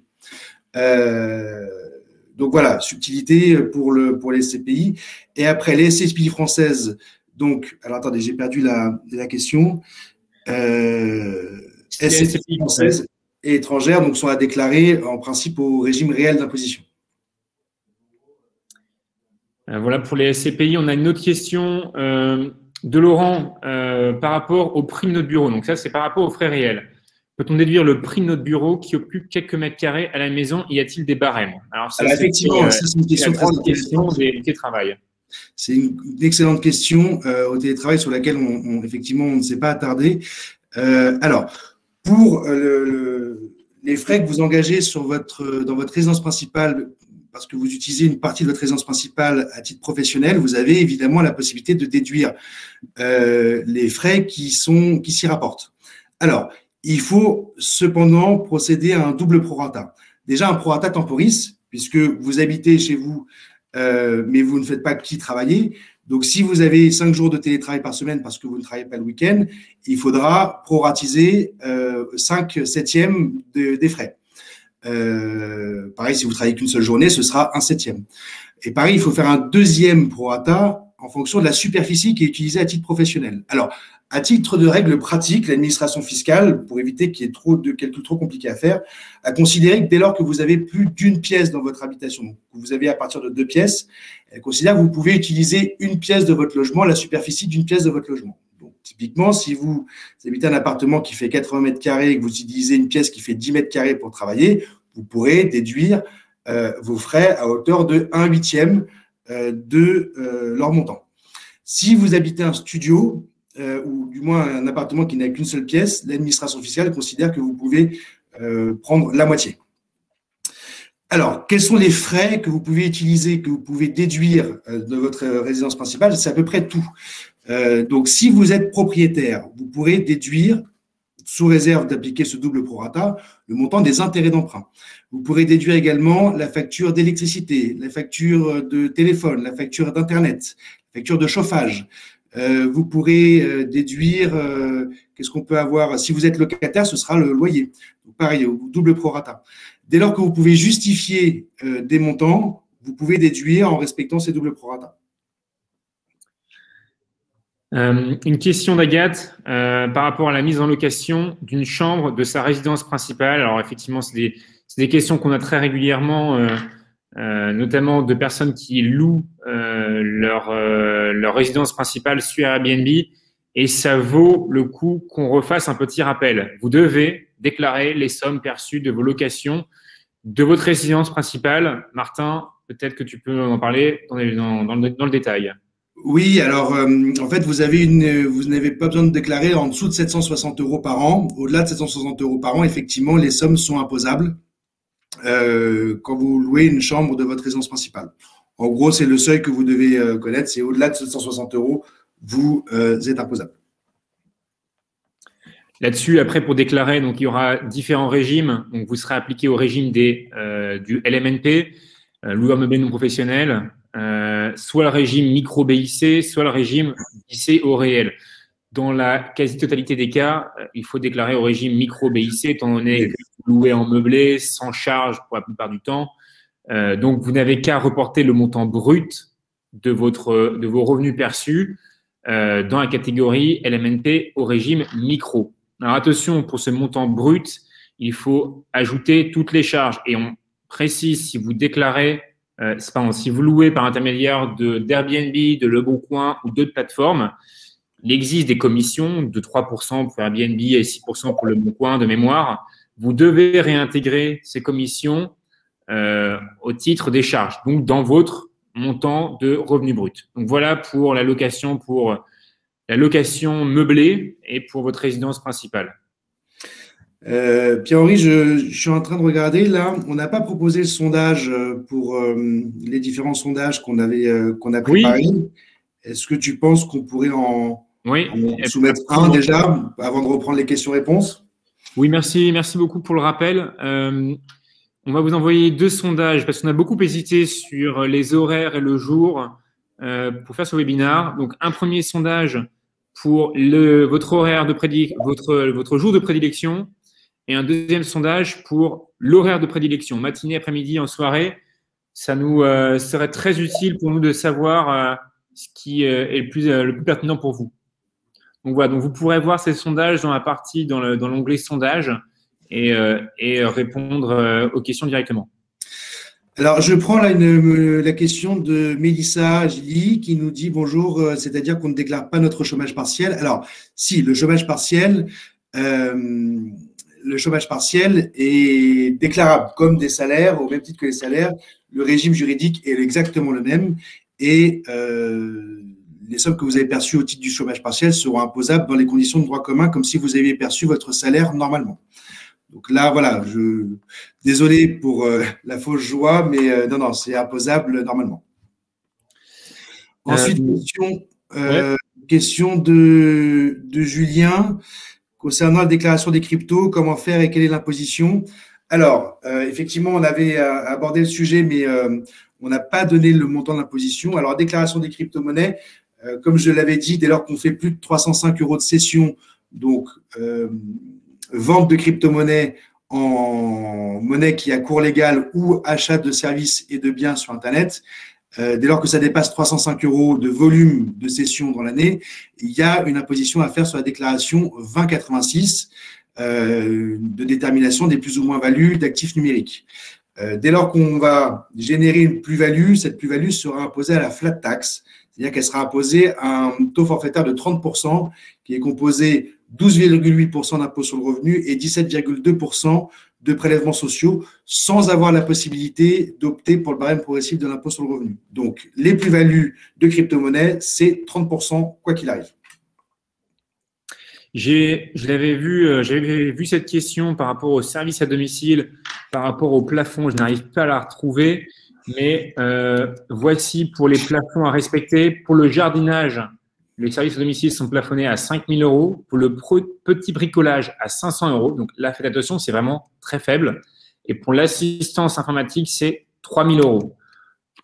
Donc voilà, subtilité pour les SCPI. Et après, les SCPI françaises, donc, alors attendez, j'ai perdu la question. SCPI françaises et étrangères donc, sont à déclarer en principe au régime réel d'imposition. Voilà pour les SCPI. On a une autre question de Laurent par rapport aux primes de bureau. Donc ça, c'est par rapport aux frais réels. Peut-on déduire le prix de notre bureau qui occupe quelques mètres carrés à la maison? Y a-t-il des barèmes? Alors effectivement, ça c'est une question très intéressante. Des télétravail. C'est une excellente question au télétravail sur laquelle effectivement on ne s'est pas attardé. Alors, pour les frais que vous engagez dans votre résidence principale, parce que vous utilisez une partie de votre résidence principale à titre professionnel, vous avez évidemment la possibilité de déduire les frais qui s'y rapportent. Alors, il faut cependant procéder à un double prorata. Déjà, un prorata temporis, puisque vous habitez chez vous, mais vous ne faites pas qui travailler. Donc, si vous avez 5 jours de télétravail par semaine parce que vous ne travaillez pas le week-end, il faudra proratiser 5/7 des frais. Pareil, si vous travaillez qu'une seule journée, ce sera 1/7. Et pareil, il faut faire un deuxième prorata en fonction de la superficie qui est utilisée à titre professionnel. Alors, à titre de règle pratique, l'administration fiscale, pour éviter qu'il y ait quelque chose trop compliqué à faire, a considéré que dès lors que vous avez plus d'une pièce dans votre habitation, donc vous avez à partir de 2 pièces, elle considère que vous pouvez utiliser une pièce de votre logement, la superficie d'une pièce de votre logement. Donc, typiquement, si vous habitez un appartement qui fait 80 mètres carrés et que vous utilisez une pièce qui fait 10 mètres carrés pour travailler, vous pourrez déduire vos frais à hauteur de 1/8 de leur montant. Si vous habitez un studio, ou du moins un appartement qui n'a qu'une seule pièce, l'administration fiscale considère que vous pouvez prendre la moitié. Alors, quels sont les frais que vous pouvez utiliser, que vous pouvez déduire de votre résidence principale? C'est à peu près tout. Donc, si vous êtes propriétaire, vous pourrez déduire, sous réserve d'appliquer ce double prorata, le montant des intérêts d'emprunt. Vous pourrez déduire également la facture d'électricité, la facture de téléphone, la facture d'Internet, la facture de chauffage. Vous pourrez déduire, qu'est-ce qu'on peut avoir? Si vous êtes locataire, ce sera le loyer. Donc, pareil, au double prorata. Dès lors que vous pouvez justifier des montants, vous pouvez déduire en respectant ces doubles prorata. Une question d'Agathe par rapport à la mise en location d'une chambre de sa résidence principale. Alors, effectivement, c'est des questions qu'on a très régulièrement, notamment de personnes qui louent leur résidence principale sur Airbnb, et ça vaut le coup qu'on refasse un petit rappel. Vous devez déclarer les sommes perçues de vos locations de votre résidence principale. Martin, peut-être que tu peux en parler dans le détail. Oui, alors en fait, vous n'avez pas besoin de déclarer en dessous de 760 € par an. Au-delà de 760 € par an, effectivement, les sommes sont imposables quand vous louez une chambre de votre résidence principale. En gros, c'est le seuil que vous devez connaître, c'est au-delà de 760 €, vous êtes imposable. Là-dessus, après, pour déclarer, donc il y aura différents régimes. Donc, vous serez appliqué au régime du LMNP, loueur meublé non professionnel, soit le régime micro-BIC, soit le régime BIC au réel. Dans la quasi-totalité des cas, il faut déclarer au régime micro-BIC, étant donné que vous louez en meublé, sans charge pour la plupart du temps. Donc, vous n'avez qu'à reporter le montant brut de vos revenus perçus dans la catégorie LMNP au régime micro. Alors, attention, pour ce montant brut, il faut ajouter toutes les charges. Et on précise, si vous déclarez, si vous louez par intermédiaire d'Airbnb, de Leboncoin ou d'autres plateformes, il existe des commissions de 3% pour Airbnb et 6% pour Leboncoin de mémoire. Vous devez réintégrer ces commissions au titre des charges, donc dans votre montant de revenus bruts. Donc voilà pour la location meublée et pour votre résidence principale. Pierre-Henri, je suis en train de regarder là. On n'a pas proposé le sondage pour les différents sondages qu'on a préparés. Oui. Est-ce que tu penses qu'on pourrait en soumettre un déjà avant de reprendre les questions-réponses? Oui, merci beaucoup pour le rappel. On va vous envoyer 2 sondages parce qu'on a beaucoup hésité sur les horaires et le jour pour faire ce webinaire. Donc, un premier sondage pour votre horaire de votre jour de prédilection, et un deuxième sondage pour l'horaire de prédilection, matinée, après-midi, en soirée. Ça nous serait très utile pour nous de savoir ce qui est le plus pertinent pour vous. Donc voilà, donc vous pourrez voir ces sondages dans l'onglet sondage et répondre aux questions directement. Alors, je prends là la question de Mélissa Gilly qui nous dit bonjour, c'est-à-dire qu'on ne déclare pas notre chômage partiel. Alors, si, le chômage partiel, le chômage partiel est déclarable comme des salaires, au même titre que les salaires. Le régime juridique est exactement le même et les sommes que vous avez perçues au titre du chômage partiel seront imposables dans les conditions de droit commun, comme si vous aviez perçu votre salaire normalement. Donc là, voilà, désolé pour la fausse joie, mais non, c'est imposable normalement. Ensuite, question de Julien concernant la déclaration des cryptos, comment faire et quelle est l'imposition. Alors, effectivement, on avait abordé le sujet, mais on n'a pas donné le montant de l'imposition. Alors, déclaration des crypto-monnaies, comme je l'avais dit, dès lors qu'on fait plus de 305 € de cession, donc vente de crypto-monnaies en monnaie qui a cours légal ou achat de services et de biens sur Internet, dès lors que ça dépasse 305 € de volume de cession dans l'année, il y a une imposition à faire sur la déclaration 2086 de détermination des plus ou moins values d'actifs numériques. Dès lors qu'on va générer une plus-value, cette plus-value sera imposée à la flat tax, c'est-à-dire qu'elle sera imposée à un taux forfaitaire de 30% qui est composé 12,8% d'impôt sur le revenu et 17,2% de prélèvements sociaux sans avoir la possibilité d'opter pour le barème progressif de l'impôt sur le revenu. Donc, les plus-values de crypto-monnaie, c'est 30% quoi qu'il arrive. J'avais vu cette question par rapport au service à domicile, par rapport au plafond. Je n'arrive pas à la retrouver, mais voici pour les plafonds à respecter. Pour le jardinage, les services à domicile sont plafonnés à 5 000 €. Pour le petit bricolage, à 500 €. Donc là, faites attention, c'est vraiment très faible. Et pour l'assistance informatique, c'est 3 000 €.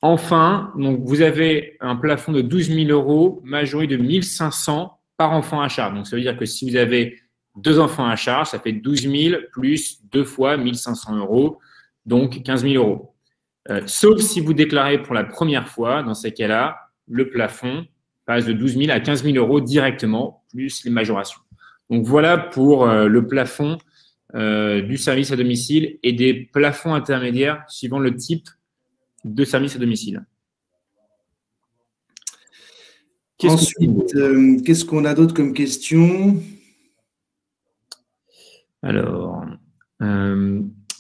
Enfin, donc vous avez un plafond de 12 000 €, majoré de 1 500 par enfant à charge. Donc ça veut dire que si vous avez 2 enfants à charge, ça fait 12 000 plus 2 fois 1 500 €, donc 15 000 €. Sauf si vous déclarez pour la première fois, dans ces cas-là, le plafond passe de 12 000 à 15 000 € directement, plus les majorations. Donc voilà pour le plafond du service à domicile et des plafonds intermédiaires suivant le type de service à domicile. Ensuite, qu'est-ce qu'on a d'autre comme question? Alors,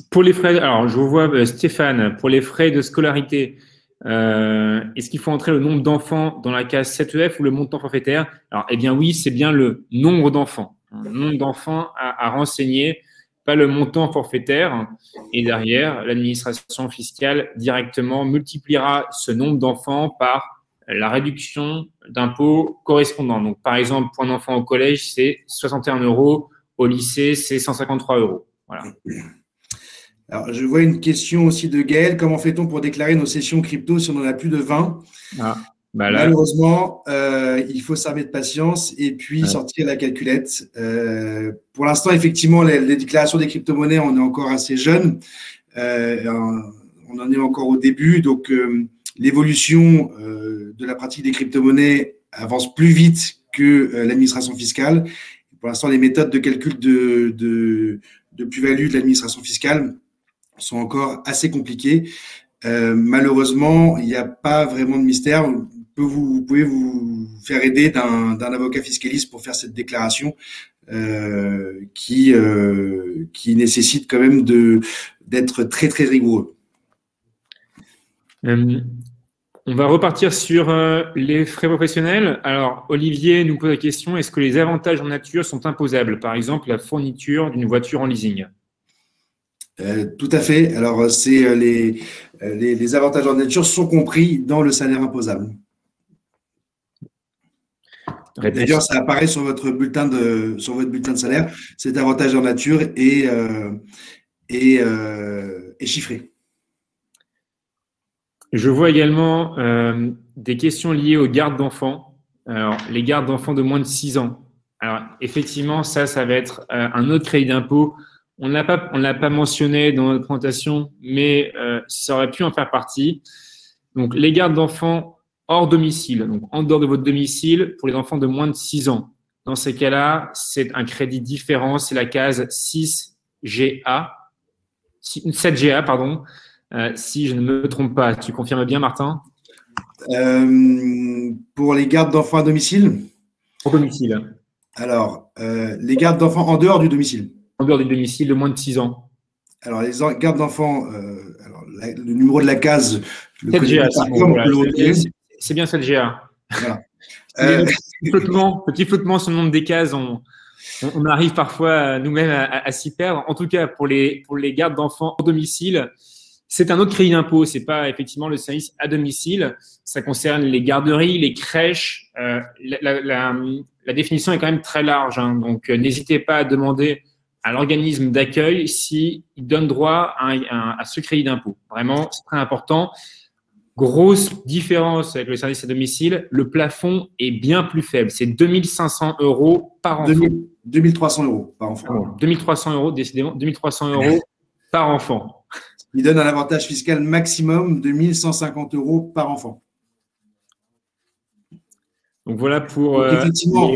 pour les frais, alors je vous vois Stéphane, pour les frais de scolarité, est-ce qu'il faut entrer le nombre d'enfants dans la case 7EF ou le montant forfaitaire? Alors, eh bien oui, c'est bien le nombre d'enfants. Le nombre d'enfants à renseigner, pas le montant forfaitaire. Et derrière, l'administration fiscale directement multipliera ce nombre d'enfants par la réduction d'impôt correspondant. Donc, par exemple, pour un enfant au collège, c'est 61 €. Au lycée, c'est 153 €. Voilà. Alors, je vois une question aussi de Gaël. Comment fait-on pour déclarer nos sessions crypto si on en a plus de 20? Là, malheureusement, il faut s'armer de patience et puis sortir la calculette. Pour l'instant, effectivement, les déclarations des crypto-monnaies, on est encore assez jeune. On en est encore au début. Donc, l'évolution de la pratique des crypto-monnaies avance plus vite que l'administration fiscale. Pour l'instant, les méthodes de calcul de plus-value de l'administration fiscale sont encore assez compliquées. Malheureusement, il n'y a pas vraiment de mystère. Vous pouvez vous faire aider d'un avocat fiscaliste pour faire cette déclaration qui nécessite quand même d'être très, très rigoureux. On va repartir sur les frais professionnels. Alors, Olivier nous pose la question, est-ce que les avantages en nature sont imposables? Par exemple, la fourniture d'une voiture en leasing. Tout à fait. Alors, c'est les avantages en nature sont compris dans le salaire imposable. D'ailleurs, ça apparaît sur votre bulletin de salaire. Cet avantage en nature est chiffré. Je vois également des questions liées aux gardes d'enfants. Alors, les gardes d'enfants de moins de 6 ans. Alors, effectivement, ça va être un autre crédit d'impôt. On ne l'a pas mentionné dans notre présentation, mais ça aurait pu en faire partie. Donc, les gardes d'enfants hors domicile, donc en dehors de votre domicile, pour les enfants de moins de 6 ans. Dans ces cas-là, c'est un crédit différent. C'est la case 7GA, pardon. Si je ne me trompe pas, tu confirmes bien, Martin? Pour les gardes d'enfants à domicile? Au domicile. Alors, les gardes d'enfants en dehors du domicile. en dehors du domicile de moins de 6 ans? Alors, les gardes d'enfants, le numéro de la case, je le connais 7GA, pas par cœur, mais on peut le retrouver. c'est bien 7GA. Voilà. Petit flottement sur le nombre des cases, on arrive parfois nous-mêmes à s'y perdre. En tout cas, pour les gardes d'enfants hors domicile, c'est un autre crédit d'impôt. C'est pas effectivement le service à domicile. Ça concerne les garderies, les crèches. La définition est quand même très large, hein. Donc, n'hésitez pas à demander à l'organisme d'accueil s'il donne droit à ce crédit d'impôt. Vraiment, c'est très important. Grosse différence avec le service à domicile, le plafond est bien plus faible. C'est 2 500 € par enfant. 2 300 € par enfant. 2 300 €, décidément, 2 300 € par enfant. Il donne un avantage fiscal maximum de 1 150 € par enfant. Donc voilà pour… Donc effectivement,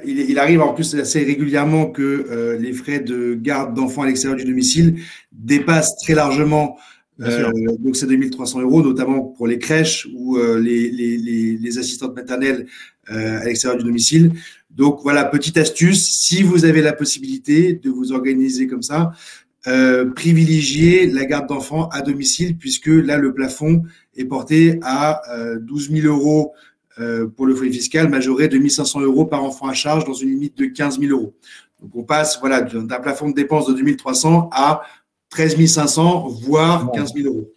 il arrive en plus assez régulièrement que les frais de garde d'enfants à l'extérieur du domicile dépassent très largement donc c'est 2 300 €, notamment pour les crèches ou les assistantes maternelles à l'extérieur du domicile. Donc voilà, petite astuce, si vous avez la possibilité de vous organiser comme ça, privilégiez la garde d'enfants à domicile, puisque là, le plafond est porté à 12 000 € pour le foyer fiscal, majoré de 1 500 € par enfant à charge dans une limite de 15 000 €. Donc on passe voilà, d'un plafond de dépenses de 2 300 à 13 500, voire 15 000 €.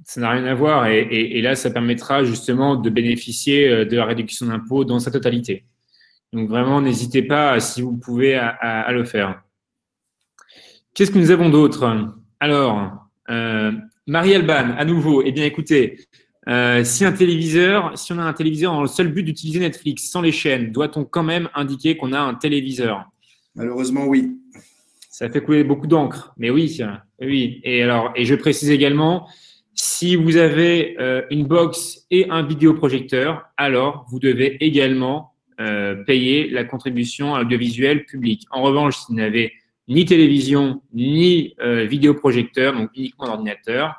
Ça n'a rien à voir. Et là, ça permettra justement de bénéficier de la réduction d'impôt dans sa totalité. Donc vraiment, n'hésitez pas, si vous pouvez, à le faire. Qu'est-ce que nous avons d'autre? Alors, Marie-Alban, à nouveau. Eh bien, écoutez, si on a un téléviseur dans le seul but d'utiliser Netflix sans les chaînes, doit-on quand même indiquer qu'on a un téléviseur? Malheureusement, oui. Ça fait couler beaucoup d'encre, mais oui, oui. Et je précise également, si vous avez une box et un vidéoprojecteur, alors vous devez également payer la contribution à l'audiovisuel public. En revanche, si vous n'avez ni télévision, ni vidéoprojecteur, donc uniquement ordinateur,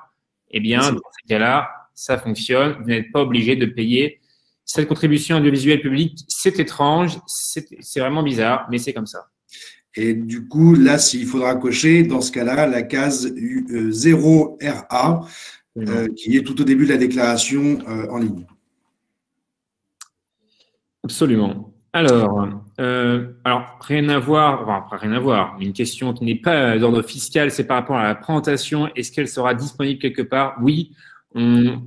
eh bien, dans ces cas-là, ça fonctionne. Vous n'êtes pas obligé de payer cette contribution à l'audiovisuel public. C'est étrange, c'est vraiment bizarre, mais c'est comme ça. Et du coup, là, il faudra cocher, dans ce cas-là, la case 0RA, qui est tout au début de la déclaration en ligne. Absolument. Alors, rien à voir, enfin, pas rien à voir, mais une question qui n'est pas d'ordre fiscal, c'est par rapport à la présentation. Est-ce qu'elle sera disponible quelque part? Oui, on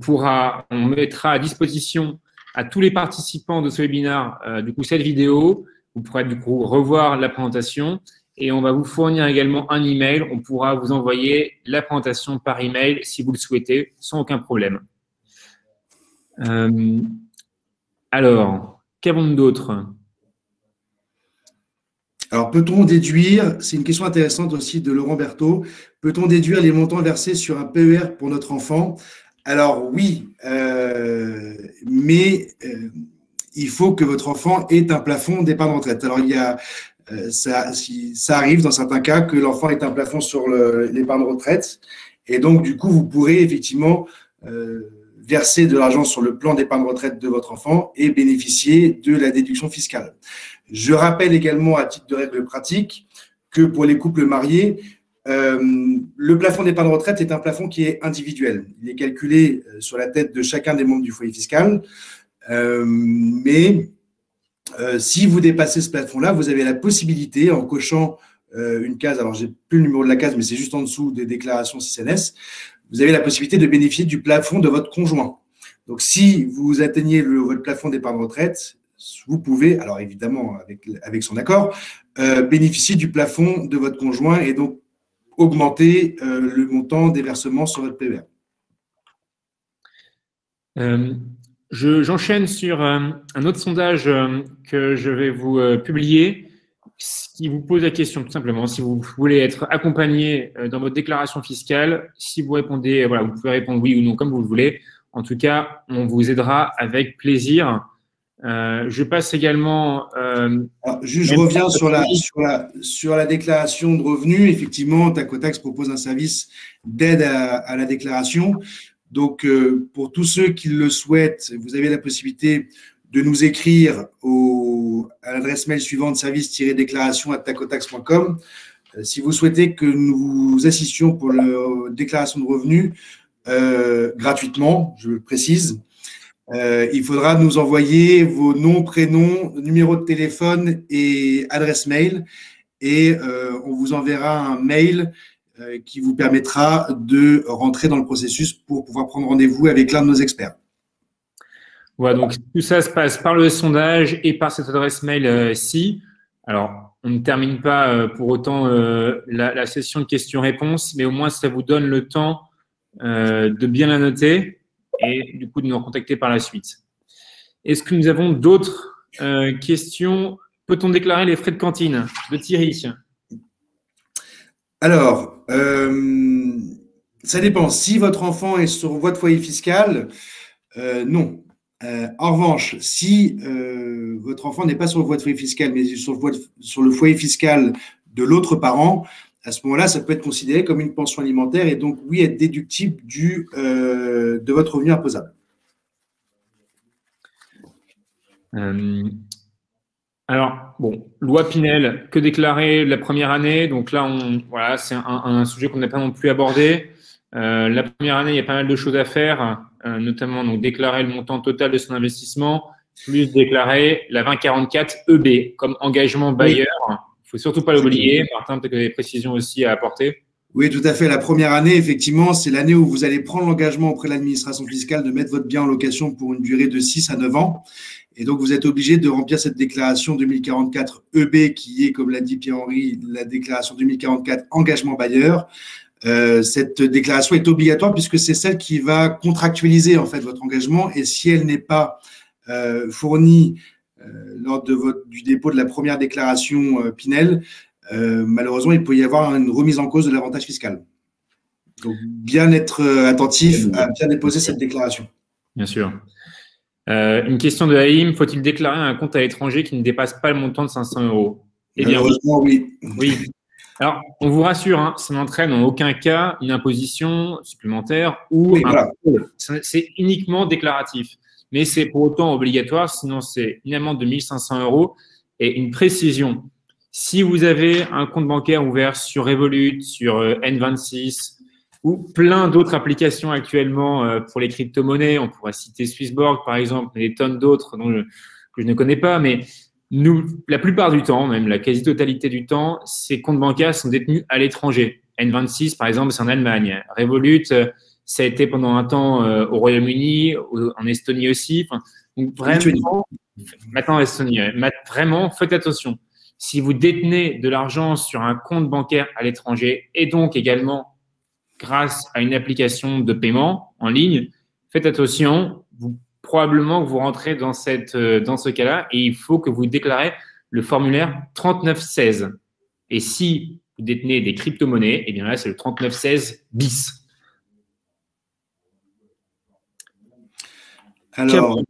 mettra à disposition à tous les participants de ce webinaire, du coup, cette vidéo. Vous pourrez du coup revoir la présentation et on va vous fournir également un email. On pourra vous envoyer la présentation par email si vous le souhaitez, sans aucun problème. Alors, qu'avons-nous d'autre? Alors, peut-on déduire, c'est une question intéressante aussi de Laurent Berthaud, peut-on déduire les montants versés sur un PER pour notre enfant? Alors oui, mais il faut que votre enfant ait un plafond d'épargne retraite. Alors, ça arrive dans certains cas que l'enfant ait un plafond sur l'épargne retraite. Et donc, du coup, vous pourrez effectivement verser de l'argent sur le plan d'épargne retraite de votre enfant et bénéficier de la déduction fiscale. Je rappelle également, à titre de règle pratique, que pour les couples mariés, le plafond d'épargne retraite est un plafond qui est individuel. Il est calculé sur la tête de chacun des membres du foyer fiscal. Mais si vous dépassez ce plafond-là, vous avez la possibilité, en cochant une case, alors j'ai plus le numéro de la case, mais c'est juste en dessous des déclarations CNS, vous avez la possibilité de bénéficier du plafond de votre conjoint. Donc, si vous atteignez votre plafond d'épargne retraite, vous pouvez, alors évidemment avec son accord, bénéficier du plafond de votre conjoint et donc augmenter le montant des versements sur votre PER. J'enchaîne sur un autre sondage que je vais vous publier, qui vous pose la question tout simplement, si vous voulez être accompagné dans votre déclaration fiscale, si vous répondez, voilà, vous pouvez répondre oui ou non comme vous le voulez. En tout cas, on vous aidera avec plaisir. Je passe également… je reviens sur la déclaration de revenus. Effectivement, Tacotax propose un service d'aide à la déclaration. Donc, pour tous ceux qui le souhaitent, vous avez la possibilité de nous écrire à l'adresse mail suivante, service-déclaration@tacotax.com. Si vous souhaitez que nous vous assistions pour la déclaration de revenus gratuitement, je le précise, il faudra nous envoyer vos noms, prénoms, numéros de téléphone et adresse mail. Et on vous enverra un mail qui vous permettra de rentrer dans le processus pour pouvoir prendre rendez-vous avec l'un de nos experts. Voilà, donc tout ça se passe par le sondage et par cette adresse mail-ci. Alors, on ne termine pas pour autant la session de questions-réponses, mais au moins ça vous donne le temps de bien la noter et du coup de nous recontacter par la suite. Est-ce que nous avons d'autres questions? Peut-on déclarer les frais de cantine de Thierry? Alors, ça dépend. Si votre enfant est sur voie de foyer fiscal, non. En revanche, si votre enfant n'est pas sur le voie de foyer fiscal, mais sur le foyer fiscal de l'autre parent, à ce moment-là, ça peut être considéré comme une pension alimentaire et donc, oui, être déductible de votre revenu imposable. Alors, bon, loi Pinel, que déclarer la première année? Donc là, voilà, c'est un sujet qu'on n'a pas non plus abordé. La première année, il y a pas mal de choses à faire, notamment donc, déclarer le montant total de son investissement, plus déclarer la 2044 EB comme engagement bailleur. Il ne faut surtout pas l'oublier. Martin, peut-être que des précisions aussi à apporter. Oui, tout à fait. La première année, effectivement, c'est l'année où vous allez prendre l'engagement auprès de l'administration fiscale de mettre votre bien en location pour une durée de 6 à 9 ans. Et donc, vous êtes obligé de remplir cette déclaration 2044 EB qui est, comme l'a dit Pierre-Henri, la déclaration 2044 engagement bailleur. Cette déclaration est obligatoire puisque c'est celle qui va contractualiser en fait votre engagement et si elle n'est pas fournie lors du dépôt de la première déclaration Pinel, malheureusement, il peut y avoir une remise en cause de l'avantage fiscal. Donc, bien être attentif à bien déposer cette déclaration. Bien sûr. Une question de Haïm, faut-il déclarer un compte à l'étranger qui ne dépasse pas le montant de 500 €? Eh bien, malheureusement, oui. Oui. Alors, on vous rassure, hein, ça n'entraîne en aucun cas une imposition supplémentaire ou un contrôle. C'est uniquement déclaratif. Mais c'est pour autant obligatoire, sinon c'est une amende de 1 500 € et une précision. Si vous avez un compte bancaire ouvert sur Revolut, sur N26 ou plein d'autres applications actuellement pour les crypto-monnaies, on pourrait citer Swissborg par exemple, mais des tonnes d'autres que je ne connais pas, mais nous, la plupart du temps, même la quasi-totalité du temps, ces comptes bancaires sont détenus à l'étranger. N26 par exemple, c'est en Allemagne. Revolut, ça a été pendant un temps au Royaume-Uni, en Estonie aussi. Enfin, donc vraiment, maintenant en Estonie, vraiment, faites attention. Si vous détenez de l'argent sur un compte bancaire à l'étranger et donc également grâce à une application de paiement en ligne, faites attention. Probablement que vous rentrez dans ce cas-là et il faut que vous déclarez le formulaire 3916. Et si vous détenez des crypto-monnaies, eh bien là, c'est le 3916 bis. Alors,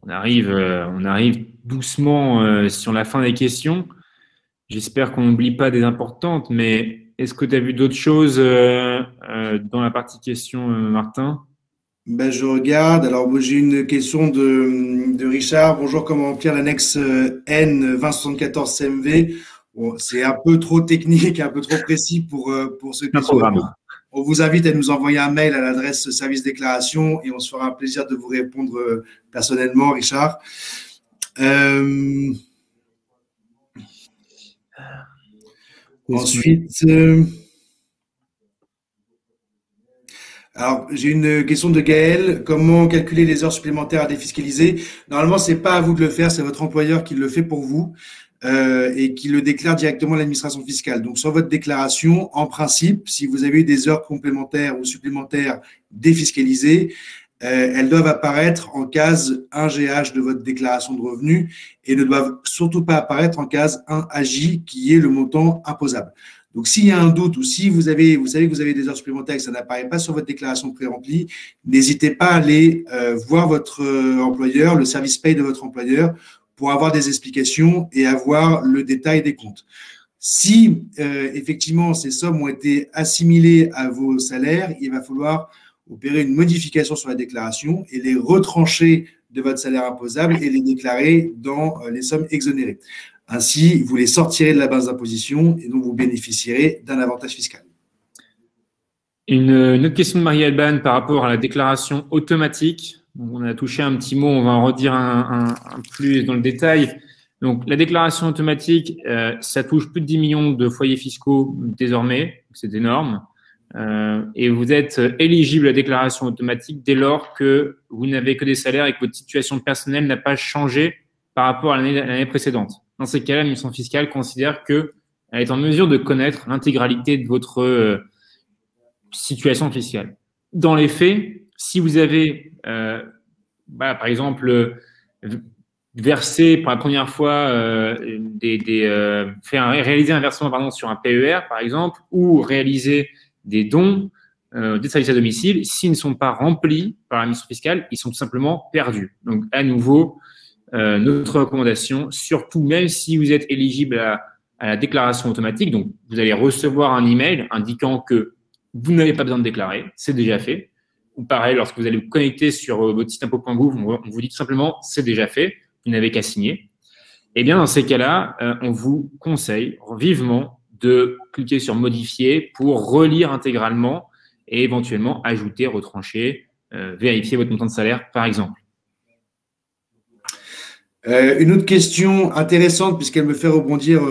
on arrive doucement sur la fin des questions. J'espère qu'on n'oublie pas des importantes, mais est-ce que tu as vu d'autres choses dans la partie questions, Martin? Ben, je regarde. Alors, j'ai une question de Richard. Bonjour, comment remplir l'annexe N 2074 CMV? Bon, c'est un peu trop technique, un peu trop précis pour ceux qui sont. On vous invite à nous envoyer un mail à l'adresse service déclaration et on se fera un plaisir de vous répondre personnellement, Richard. Ensuite, alors j'ai une question de Gaël. Comment calculer les heures supplémentaires à défiscaliser? Normalement, c'est pas à vous de le faire, c'est votre employeur qui le fait pour vous et qui le déclare directement à l'administration fiscale. Donc, sur votre déclaration, en principe, si vous avez eu des heures complémentaires ou supplémentaires défiscalisées, elles doivent apparaître en case 1GH de votre déclaration de revenus et ne doivent surtout pas apparaître en case 1AJ qui est le montant imposable. Donc, s'il y a un doute ou si vous savez que vous avez des heures supplémentaires et que ça n'apparaît pas sur votre déclaration pré-remplie, n'hésitez pas à aller voir votre employeur, le service paye de votre employeur pour avoir des explications et avoir le détail des comptes. Si effectivement ces sommes ont été assimilées à vos salaires, il va falloir opérer une modification sur la déclaration et les retrancher de votre salaire imposable et les déclarer dans les sommes exonérées. Ainsi, vous les sortirez de la base d'imposition et donc vous bénéficierez d'un avantage fiscal. Une autre question de Marie-Alban par rapport à la déclaration automatique. Donc, on a touché un petit mot, on va en redire un plus dans le détail. Donc, la déclaration automatique, ça touche plus de 10 millions de foyers fiscaux désormais, c'est énorme. Et vous êtes éligible à la déclaration automatique dès lors que vous n'avez que des salaires et que votre situation personnelle n'a pas changé par rapport à l'année précédente. Dans ces cas-là, l'administration fiscale considère qu'elle est en mesure de connaître l'intégralité de votre situation fiscale. Dans les faits, si vous avez, par exemple, versé pour la première fois, réaliser un versement sur un PER, par exemple, ou réaliser des dons, des services à domicile, s'ils ne sont pas remplis par l'administration fiscale, ils sont tout simplement perdus. Donc, à nouveau, notre recommandation, surtout même si vous êtes éligible à la déclaration automatique, donc vous allez recevoir un email indiquant que vous n'avez pas besoin de déclarer, c'est déjà fait. Ou pareil, lorsque vous allez vous connecter sur votre site impôt.gouv, on vous dit tout simplement c'est déjà fait, vous n'avez qu'à signer. Eh bien, dans ces cas-là, on vous conseille vivement de cliquer sur modifier pour relire intégralement et éventuellement ajouter, retrancher, vérifier votre montant de salaire, par exemple. Une autre question intéressante, puisqu'elle me fait rebondir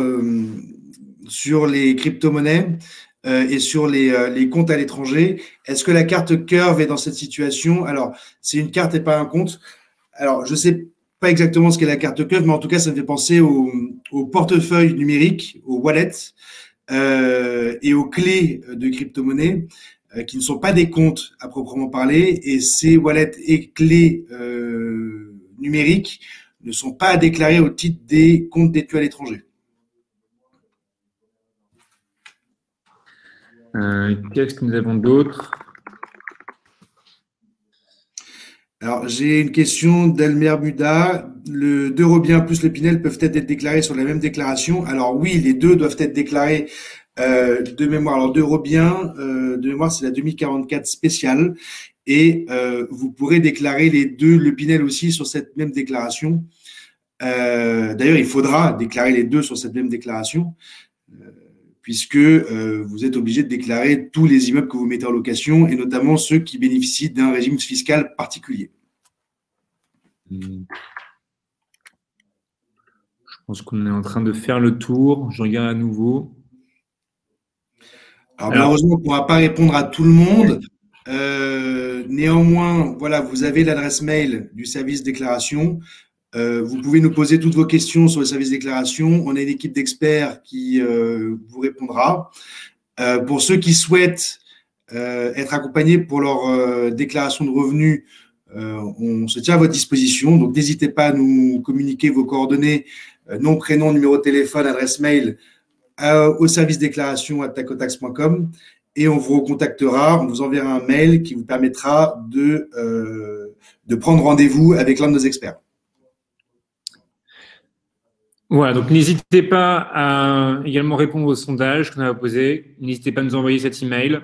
sur les crypto-monnaies et sur les comptes à l'étranger. Est-ce que la carte Curve est dans cette situation? Alors, c'est une carte et pas un compte. Alors, je ne sais pas exactement ce qu'est la carte Curve, mais en tout cas, ça me fait penser au portefeuille numérique, aux wallets et aux clés de crypto-monnaies qui ne sont pas des comptes à proprement parler. Et ces wallets et clés numériques ne sont pas à déclarer au titre des comptes détenus à l'étranger. Qu'est-ce que nous avons d'autre? Alors, j'ai une question d'Elmer Buda. Le 2 Robien plus le Pinel peuvent être déclarés sur la même déclaration. Alors oui, les deux doivent être déclarés de mémoire. Alors 2 Robien, de mémoire, c'est la 2044 spéciale. Et vous pourrez déclarer les deux, le Pinel aussi, sur cette même déclaration. D'ailleurs, il faudra déclarer les deux sur cette même déclaration, puisque vous êtes obligé de déclarer tous les immeubles que vous mettez en location, et notamment ceux qui bénéficient d'un régime fiscal particulier. Je pense qu'on est en train de faire le tour. Je regarde à nouveau. Alors malheureusement, on ne pourra pas répondre à tout le monde. Néanmoins, voilà, vous avez l'adresse mail du service déclaration. Vous pouvez nous poser toutes vos questions sur le service déclaration. On a une équipe d'experts qui vous répondra. Pour ceux qui souhaitent être accompagnés pour leur déclaration de revenus, on se tient à votre disposition. Donc, n'hésitez pas à nous communiquer vos coordonnées, nom, prénom, numéro de téléphone, adresse mail au service déclaration@tacotax.com et on vous recontactera. On vous enverra un mail qui vous permettra de prendre rendez-vous avec l'un de nos experts. Voilà, donc n'hésitez pas à également répondre au sondage qu'on a posé. N'hésitez pas à nous envoyer cet email.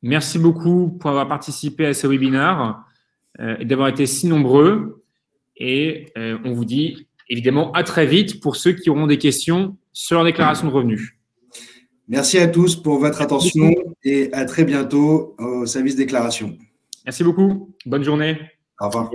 Merci beaucoup pour avoir participé à ce webinaire et d'avoir été si nombreux. Et on vous dit évidemment à très vite pour ceux qui auront des questions sur leur déclaration de revenus. Merci à tous pour votre attention et à très bientôt au service déclaration. Merci beaucoup. Bonne journée. Au revoir.